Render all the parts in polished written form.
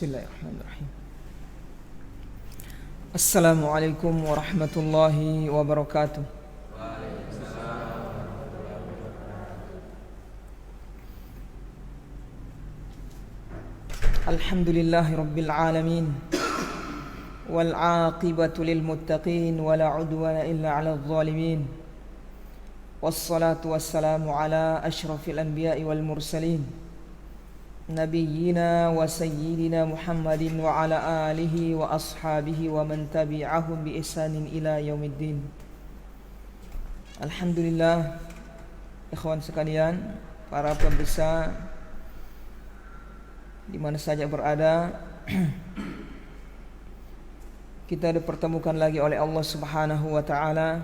Bismillahirrahmanirrahim. Assalamualaikum warahmatullahi wabarakatuh. Alhamdulillahi rabbil alamin. Wal 'aqibatu lil muttaqin wala 'udwana illa 'alal zalimin. Wassalatu wassalamu ala asyrafil anbiya'i wal mursalin. Nabiyyina wa sayyidina Muhammadin wa ala alihi wa ashabihi wa man tabi'ahum bi ihsanin ila yaumiddin. Alhamdulillah, ikhwan sekalian, para pemirsa di mana saja berada, kita dipertemukan lagi oleh Allah Subhanahu wa taala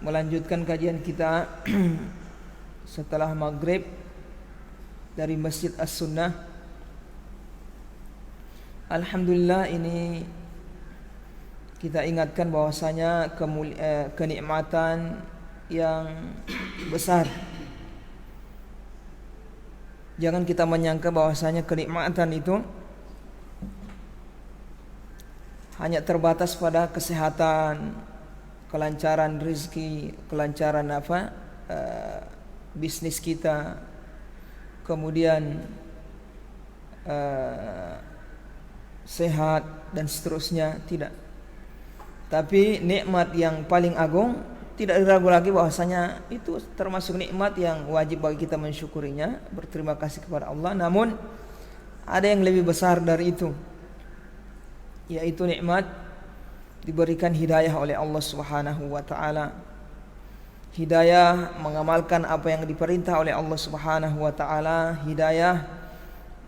melanjutkan kajian kita setelah maghrib dari Masjid As-Sunnah. Alhamdulillah, ini kita ingatkan bahwasanya kenikmatan yang besar. Jangan kita menyangka bahwasanya kenikmatan itu hanya terbatas pada kesehatan, kelancaran rezeki, kelancaran bisnis kita, kemudian sehat dan seterusnya. Tidak. Tapi nikmat yang paling agung tidak diragu lagi bahwasanya itu termasuk nikmat yang wajib bagi kita mensyukurinya, berterima kasih kepada Allah. Namun ada yang lebih besar dari itu, yaitu nikmat diberikan hidayah oleh Allah Subhanahu wa taala. Hidayah mengamalkan apa yang diperintah oleh Allah Subhanahu wa taala, hidayah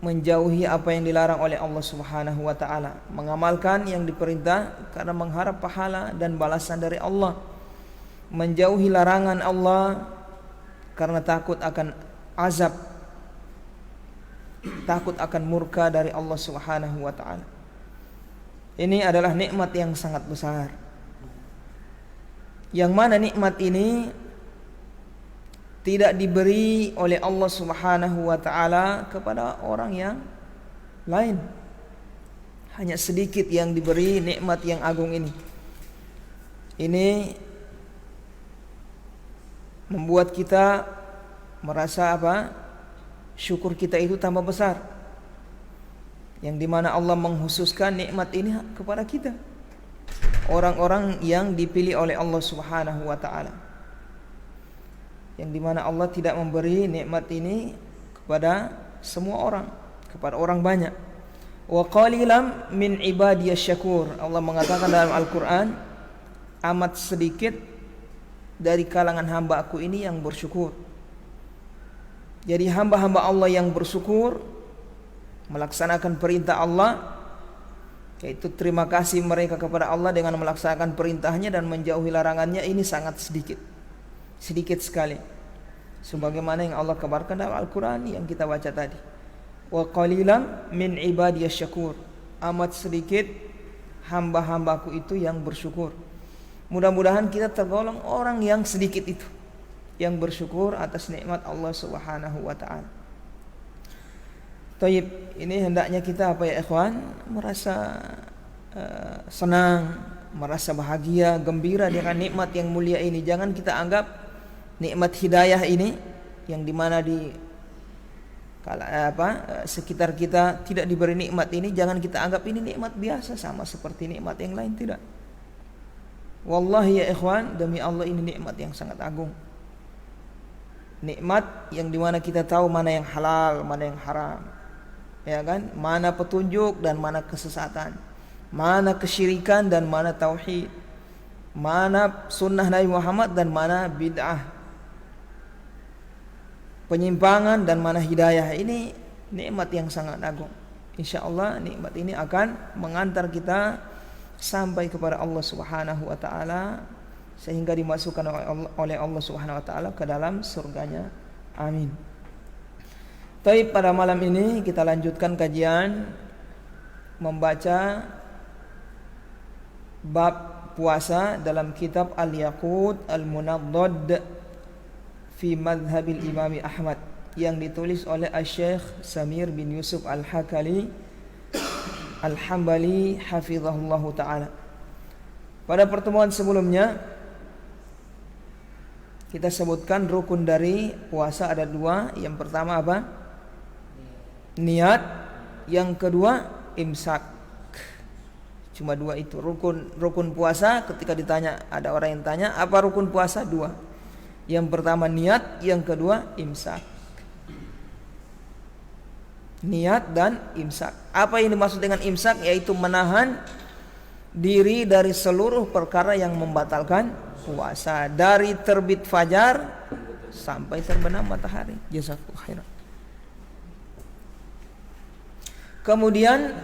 menjauhi apa yang dilarang oleh Allah Subhanahu wa taala, mengamalkan yang diperintah karena mengharap pahala dan balasan dari Allah, menjauhi larangan Allah karena takut akan azab, takut akan murka dari Allah Subhanahu wa taala. Ini adalah nikmat yang sangat besar, yang mana nikmat ini tidak diberi oleh Allah Subhanahu wa taala kepada orang yang lain. Hanya sedikit yang diberi nikmat yang agung ini. Ini membuat kita merasa syukur kita itu tambah besar, yang dimana Allah menghususkan nikmat ini kepada kita, orang-orang yang dipilih oleh Allah Subhanahu wa taala, yang dimana Allah tidak memberi nikmat ini kepada semua orang, kepada orang banyak. Wa qalilam min ibadiyasy syakur. Allah mengatakan dalam Al-Qur'an, amat sedikit dari kalangan hamba-Aku ini yang bersyukur. Jadi hamba-hamba Allah yang bersyukur, melaksanakan perintah Allah, yaitu terima kasih mereka kepada Allah dengan melaksanakan perintahnya dan menjauhi larangannya, ini sangat sedikit, sedikit sekali. Sebagaimana yang Allah kabarkan dalam Al-Quran yang kita baca tadi, wa qalilan min ibadiyasy syakur, amat sedikit hamba-hambaku itu yang bersyukur. Mudah-mudahan kita tergolong orang yang sedikit itu, yang bersyukur atas nikmat Allah Subhanahu wa ta'ala. Taib, ini hendaknya kita ikhwan, merasa senang, merasa bahagia, gembira dengan nikmat yang mulia ini. Jangan kita anggap nikmat hidayah ini, yang dimana di sekitar kita tidak diberi nikmat ini, jangan kita anggap ini nikmat biasa sama seperti nikmat yang lain. Tidak. Wallahi ya ikhwan, demi Allah ini nikmat yang sangat agung. Nikmat yang dimana kita tahu mana yang halal, mana yang haram, ya kan? Mana petunjuk dan mana kesesatan, mana kesyirikan dan mana tauhid, mana sunnah Nabi Muhammad dan mana bid'ah, penyimpangan dan mana hidayah. Ini nikmat yang sangat agung. InsyaAllah nikmat ini akan mengantar kita sampai kepada Allah Subhanahu wa ta'ala, sehingga dimasukkan oleh Allah Subhanahu wa ta'ala ke dalam surganya. Amin. Taib, pada malam ini kita lanjutkan kajian membaca bab puasa dalam kitab Al-Yaqut Al-Munaddad fi Madhabil Imam Ahmad. yang ditulis oleh Asy-Syaikh Samir bin Yusuf Al-Hakali Al-Hambali hafizahullahu taala. Pada pertemuan sebelumnya kita sebutkan rukun dari puasa ada 2. Yang pertama apa? Niat. Yang kedua imsak. Cuma 2 itu rukun puasa. Ketika ditanya, ada orang yang tanya apa rukun puasa? 2. Yang pertama niat, yang kedua imsak. Niat dan imsak. Apa yang dimaksud dengan imsak? Yaitu menahan diri dari seluruh perkara yang membatalkan puasa, dari terbit fajar sampai terbenam matahari. Jazakallahu khairan. Kemudian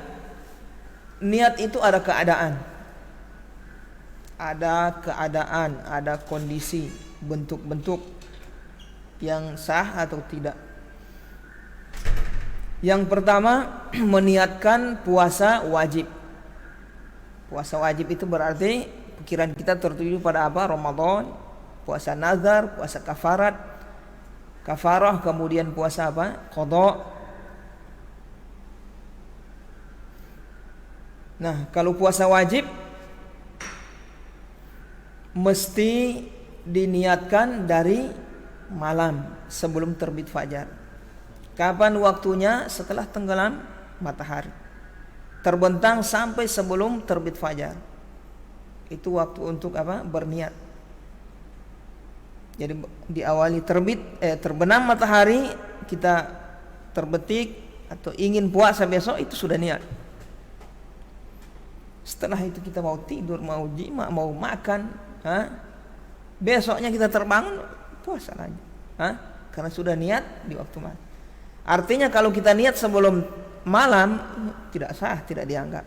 niat itu ada keadaan, ada kondisi, bentuk-bentuk yang sah atau tidak. Yang pertama, meniatkan puasa wajib. Puasa wajib itu berarti pikiran kita tertuju pada apa? Ramadan, puasa nazar, puasa kafarah, kemudian puasa apa? Qadha. Nah, kalau puasa wajib mesti diniatkan dari malam sebelum terbit fajar. Kapan waktunya? Setelah tenggelam matahari, terbentang sampai sebelum terbit fajar. Itu waktu untuk apa? Berniat. Jadi diawali terbenam matahari, kita terbetik atau ingin puasa besok, itu sudah niat. Setelah itu kita mau tidur, mau jima, mau makan, besoknya kita terbangun puasa lagi, karena sudah niat di waktu malam. Artinya kalau kita niat sebelum malam tidak sah, tidak dianggap.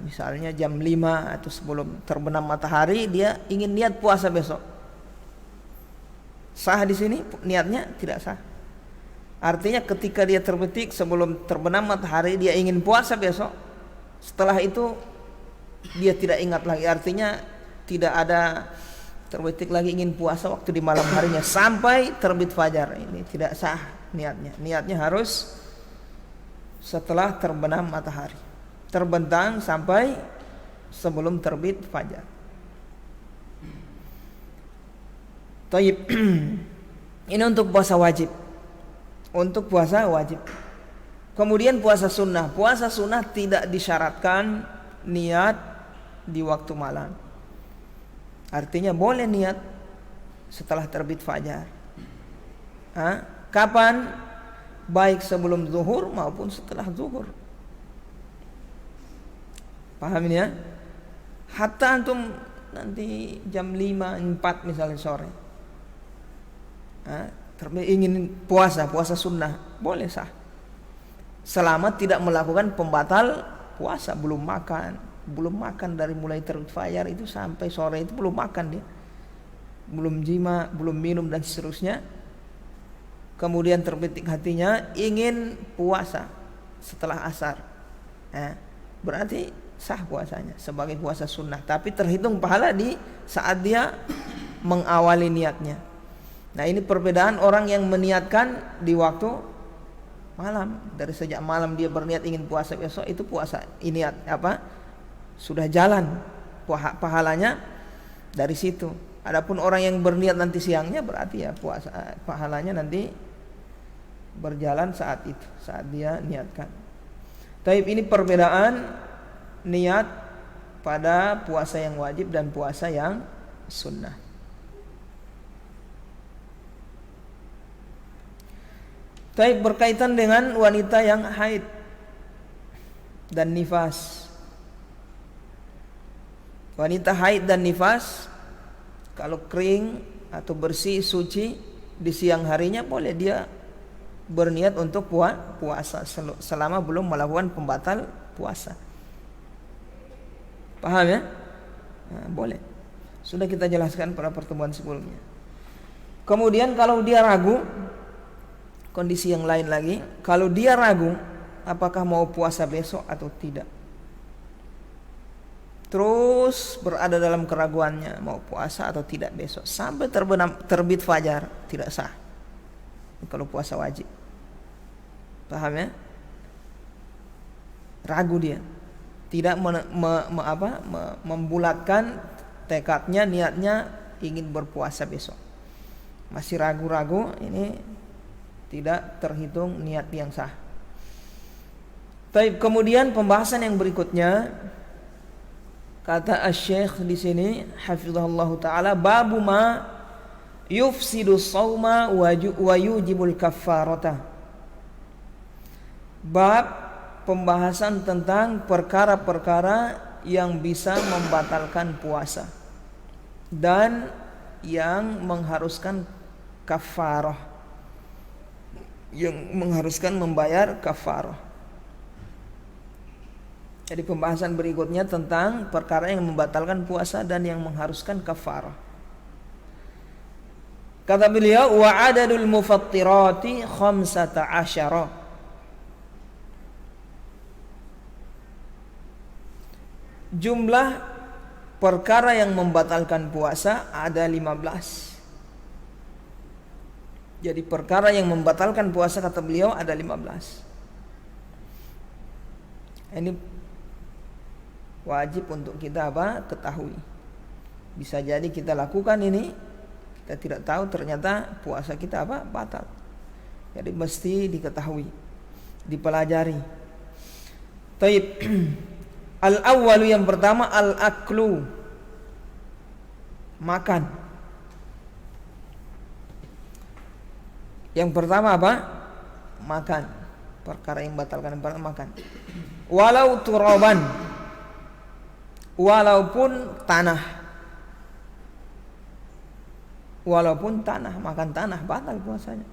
Misalnya jam 5 atau sebelum terbenam matahari dia ingin niat puasa besok. Sah di sini niatnya? Tidak sah. Artinya ketika dia terbetik sebelum terbenam matahari dia ingin puasa besok, setelah itu dia tidak ingat lagi. Artinya tidak ada terbetik lagi ingin puasa waktu di malam harinya sampai terbit fajar. Ini tidak sah niatnya. Niatnya harus setelah terbenam matahari, terbentang sampai sebelum terbit fajar. Taib. Ini untuk puasa wajib. Untuk puasa wajib. Kemudian puasa sunnah. Puasa sunnah tidak disyaratkan niat di waktu malam. Artinya boleh niat setelah terbit fajar. Kapan? Baik sebelum zuhur maupun setelah zuhur. Paham ini ya? Hatta antum nanti jam 5, 4 misalnya sore, ingin puasa sunnah, boleh sah. Selama tidak melakukan pembatal puasa, belum makan dari mulai terbit fajar itu sampai sore itu belum makan dia. Belum jima, belum minum dan seterusnya. Kemudian terbetik hatinya ingin puasa setelah asar. Berarti sah puasanya sebagai puasa sunnah, tapi terhitung pahala di saat dia mengawali niatnya. Nah, ini perbedaan orang yang meniatkan di waktu malam. Dari sejak malam dia berniat ingin puasa besok, itu puasa niat apa? Sudah jalan pahalanya dari situ. Adapun orang yang berniat nanti siangnya, berarti ya puasa pahalanya nanti berjalan saat itu, saat dia niatkan. Taib, ini perbedaan niat pada puasa yang wajib dan puasa yang sunnah. Taib, berkaitan dengan wanita yang haid dan nifas. Wanita haid dan nifas kalau kering atau bersih suci di siang harinya boleh dia berniat untuk puasa selama belum melakukan pembatal puasa. Paham ya? Boleh. Sudah kita jelaskan pada pertemuan sebelumnya. Kemudian kalau dia ragu, kondisi yang lain lagi, kalau dia ragu apakah mau puasa besok atau tidak, terus berada dalam keraguannya mau puasa atau tidak besok sampai terbit fajar, tidak sah. kalau puasa wajib. Paham ya? Ragu dia, tidak membulatkan tekadnya, niatnya ingin berpuasa besok. Masih ragu-ragu, ini tidak terhitung niat yang sah. Baik, kemudian pembahasan yang berikutnya, kata Asy-Syaikh di sini hafizahullah taala, babu ma yufsidu shauma wa yujibul kaffarata. Bab pembahasan tentang perkara-perkara yang bisa membatalkan puasa dan yang mengharuskan kafarah, yang mengharuskan membayar kafarah. Jadi pembahasan berikutnya tentang perkara yang membatalkan puasa dan yang mengharuskan kafarah. Kata beliau, wa adadul mufattirati 15. Jumlah perkara yang membatalkan puasa ada 15. Jadi perkara yang membatalkan puasa, kata beliau, ada 15. Ini wajib untuk kita ketahui. Bisa jadi kita lakukan ini, kita tidak tahu, ternyata puasa kita batal. Jadi mesti diketahui, dipelajari. Taib. Al-awwalu, yang pertama, al-aklu, makan. Yang pertama makan. Perkara yang batalkan makan. Walau turaban, walaupun tanah. Walaupun tanah, makan tanah batal puasanya.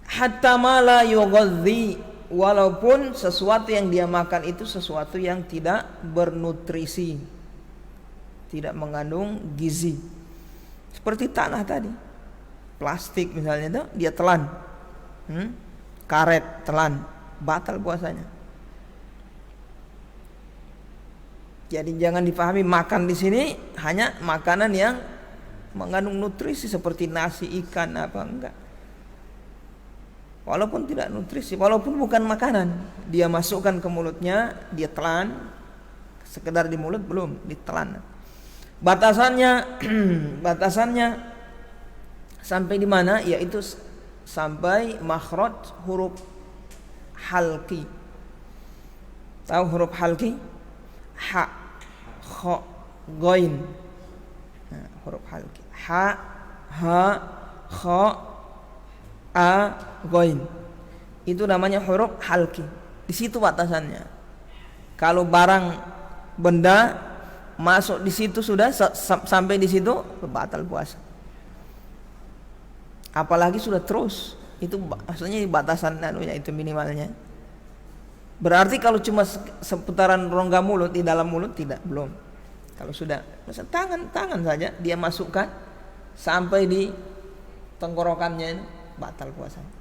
Hatta ma la yughadhi, walaupun sesuatu yang dia makan itu sesuatu yang tidak bernutrisi, tidak mengandung gizi. Seperti tanah tadi, plastik misalnya itu dia telan, karet telan, batal puasanya. Jadi jangan dipahami makan di sini hanya makanan yang mengandung nutrisi seperti nasi, ikan, enggak. Walaupun tidak nutrisi, walaupun bukan makanan, dia masukkan ke mulutnya, dia telan, sekedar di mulut belum, ditelan. Batasannya sampai di mana? Yaitu sampai makhraj huruf halqi. Tahu huruf halqi? Ha, kha, ghain. Nah, huruf halqi. Ha, ha, kha, a, ghain. Itu namanya huruf halqi. Di situ batasannya. Kalau barang benda masuk di situ sudah sampai di situ batal puasa. Apalagi sudah terus, itu maksudnya batasan itu minimalnya. Berarti kalau cuma seputaran rongga mulut, di dalam mulut tidak, belum. Kalau sudah tangan saja dia masukkan sampai di tenggorokannya, batal puasanya.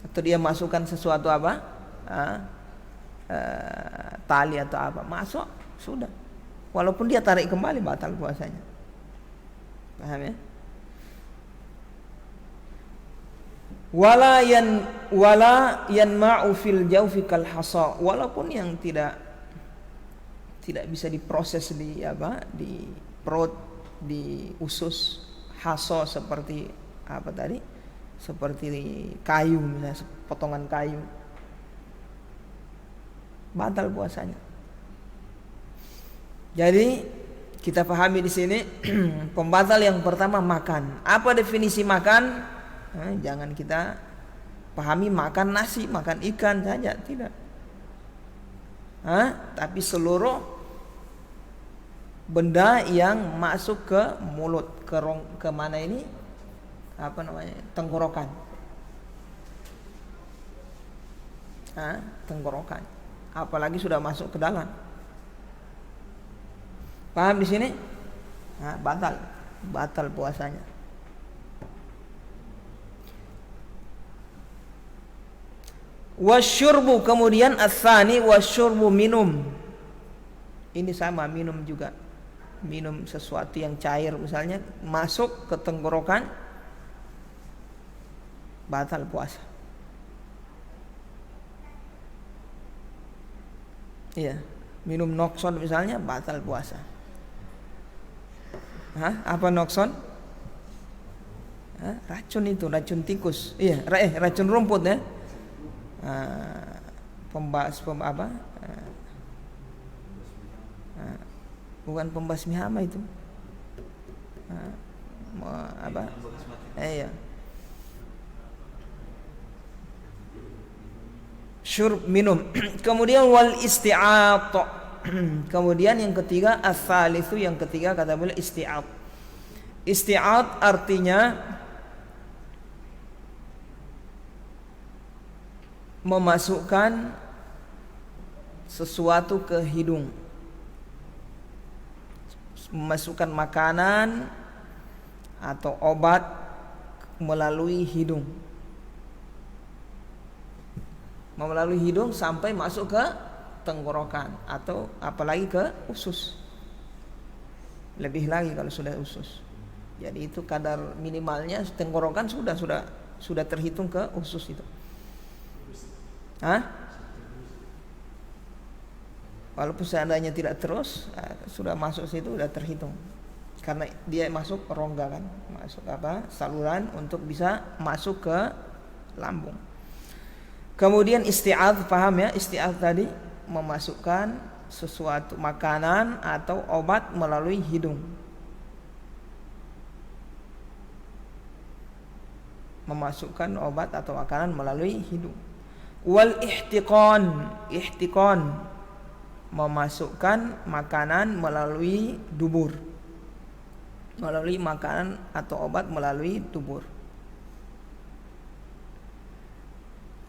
Atau dia masukkan sesuatu tali atau masuk, sudah. Walaupun dia tarik kembali, batal puasanya. Paham ya? Wala yanma'u fil jawfi kal hasa, walaupun yang tidak bisa diproses di perut, di usus, hasa seperti tadi? Seperti kayu, misalnya potongan kayu, batal puasanya. Jadi kita pahami di sini pembatal yang pertama makan. Apa definisi makan? Jangan kita pahami makan nasi, makan ikan saja, tidak. Tapi seluruh benda yang masuk ke mulut, ke mana ini? Tenggorokan. Tenggorokan. Apalagi sudah masuk ke dalam. Paham di sini? Batal puasanya. Wasyurbu, kemudian as-tsani wasyurbu, minum. Ini sama, minum juga. minum sesuatu yang cair misalnya masuk ke tenggorokan, batal puasa. Iya, minum Noxon misalnya batal puasa. Hah? Apa Noxon? Hah? Racun itu, racun tikus. Iya, racun rumput ya. Apa? Bukan pembasmi hama itu. Apa? Iya. Syurb, minum. Kemudian wal isti'at. Kemudian yang ketiga as-salisu, yang ketiga kata beliau isti'at. Isti'at artinya memasukkan sesuatu ke hidung, memasukkan makanan atau obat melalui hidung, melalui hidung sampai masuk ke tenggorokan atau apalagi ke usus, lebih lagi kalau sudah usus. Jadi itu kadar minimalnya tenggorokan sudah terhitung ke usus itu. Walaupun seandainya tidak terus, sudah masuk situ sudah terhitung, karena dia masuk rongga kan, masuk saluran untuk bisa masuk ke lambung. Kemudian isti'adz, paham ya? Isti'adz tadi memasukkan sesuatu makanan atau obat melalui hidung, memasukkan obat atau makanan melalui hidung. Wal ihtiqan memasukkan makanan melalui dubur, melalui makanan atau obat melalui dubur,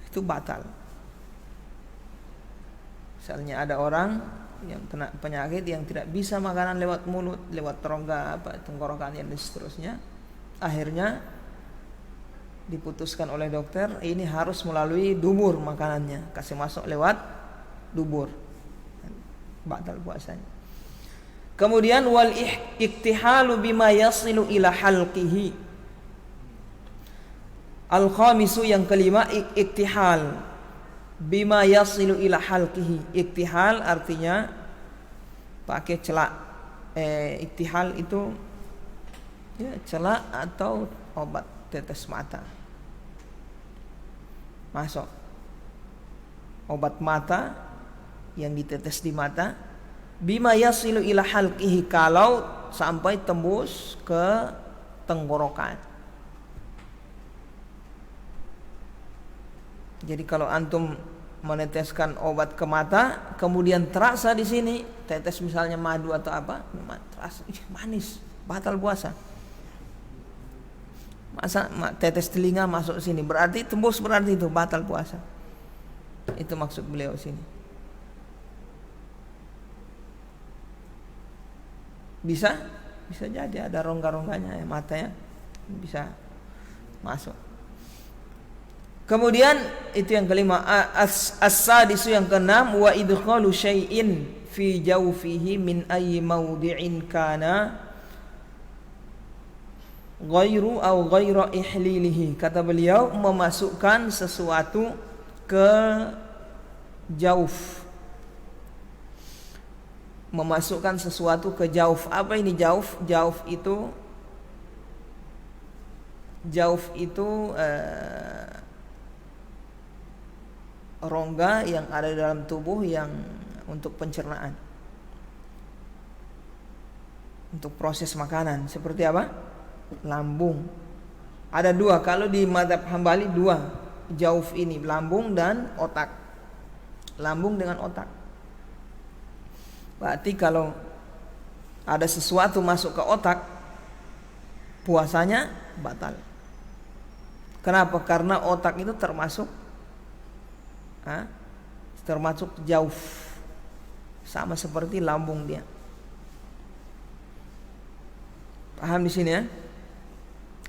itu batal. Misalnya ada orang yang kena penyakit yang tidak bisa makanan lewat mulut, lewat rongga tenggorokan dan seterusnya, akhirnya diputuskan oleh dokter ini harus melalui dubur makanannya, kasih masuk lewat dubur, batal puasanya. Kemudian wal iktihalu bima yasilu ila halqihi. Al-khamisu, yang kelima, iktihal bima yasilu ila halqihi. Iktihal artinya pakai celak. Iktihal itu ya celak atau obat tetes mata. Masuk obat mata yang ditetes di mata, bima yasilu ila halqihi, kalau sampai tembus ke tenggorokan. Jadi kalau antum meneteskan obat ke mata, kemudian terasa di sini tetes misalnya madu atau apa, terasa manis, batal puasa. Masa tetes telinga masuk sini, berarti tembus, berarti itu batal puasa. Itu maksud beliau sini. Bisa jadi ada rongga-rongganya ya, matanya bisa masuk. Kemudian itu yang kelima, as-sadisu, yang keenam, wa idkhalu syai'in fi jawfihi min ayyi mawdi'in kana ghairu au ghaira ihlilihi. Kata beliau, memasukkan sesuatu ke jauf, memasukkan sesuatu ke jauf. Apa ini jauf? Jauf itu rongga yang ada di dalam tubuh yang untuk pencernaan, untuk proses makanan. Seperti apa? Lambung. Ada dua, kalau di mazhab Hambali dua jauf ini, lambung dan otak. Lambung dengan otak. Berarti kalau ada sesuatu masuk ke otak, puasanya batal. Kenapa? Karena otak itu termasuk jauf, sama seperti lambung dia. Paham di sini ya?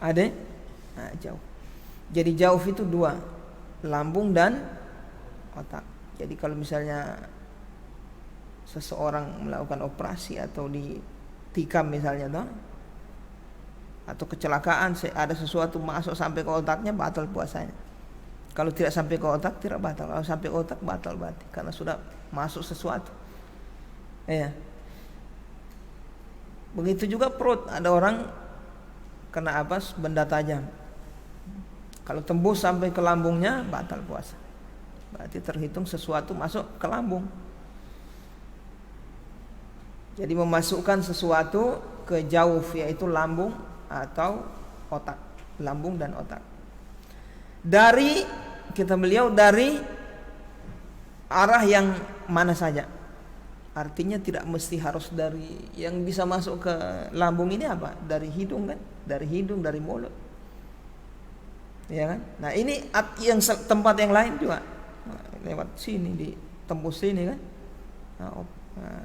Ada? Jauf. Jadi jauf itu dua, lambung dan otak. Jadi kalau misalnya seseorang melakukan operasi atau tikam misalnya toh, atau kecelakaan, ada sesuatu masuk sampai ke otaknya, batal puasanya. Kalau tidak sampai ke otak tidak batal. Kalau sampai ke otak batal berarti karena sudah masuk sesuatu. Ya. Begitu juga perut, ada orang kena apa? Benda tajam. Kalau tembus sampai ke lambungnya batal puasa. Berarti terhitung sesuatu masuk ke lambung. Jadi memasukkan sesuatu ke jauf, yaitu lambung atau otak, lambung dan otak. Dari kita beliau dari arah yang mana saja. Artinya tidak mesti harus dari yang bisa masuk ke lambung ini apa? Dari hidung kan? Dari hidung, dari mulut. Ya kan? Nah, ini yang tempat yang lain juga. Lewat sini, ditembus sini kan?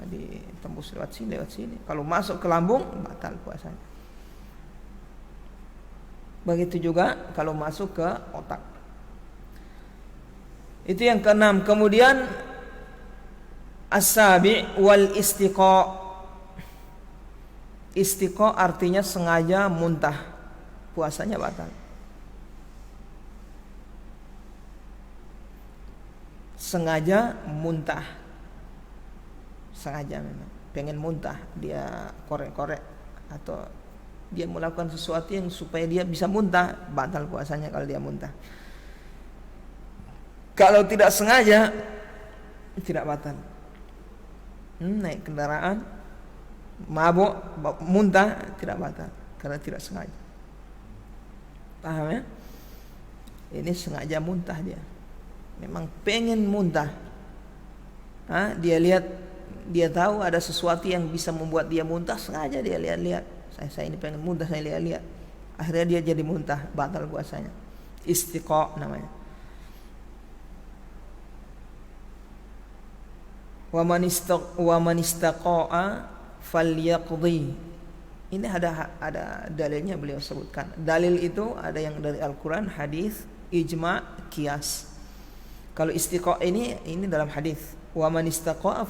Ditembus lewat sini. Kalau masuk ke lambung batal puasanya. Begitu juga kalau masuk ke otak. Itu yang keenam. Kemudian as-sabi' wal istiqa. Istiqa artinya sengaja muntah, puasanya batal. Sengaja muntah, sengaja memang pengen muntah, dia korek-korek atau dia melakukan sesuatu yang supaya dia bisa muntah, batal puasanya kalau dia muntah. Kalau tidak sengaja tidak batal. Naik kendaraan mabuk muntah tidak batal karena tidak sengaja. Paham ya? Ini sengaja muntah dia. Memang pengen muntah. Dia lihat, dia tahu ada sesuatu yang bisa membuat dia muntah, sengaja dia lihat-lihat. Saya ini pengen muntah, saya lihat-lihat. Akhirnya dia jadi muntah, batal puasanya. Istiqa namanya. Wa man istaqa'a falyaqdi. Ini ada dalilnya beliau sebutkan. Dalil itu ada yang dari Al-Qur'an, hadis, ijma', qiyas. Kalau istiqa ini dalam hadis. Wa man istaqa'a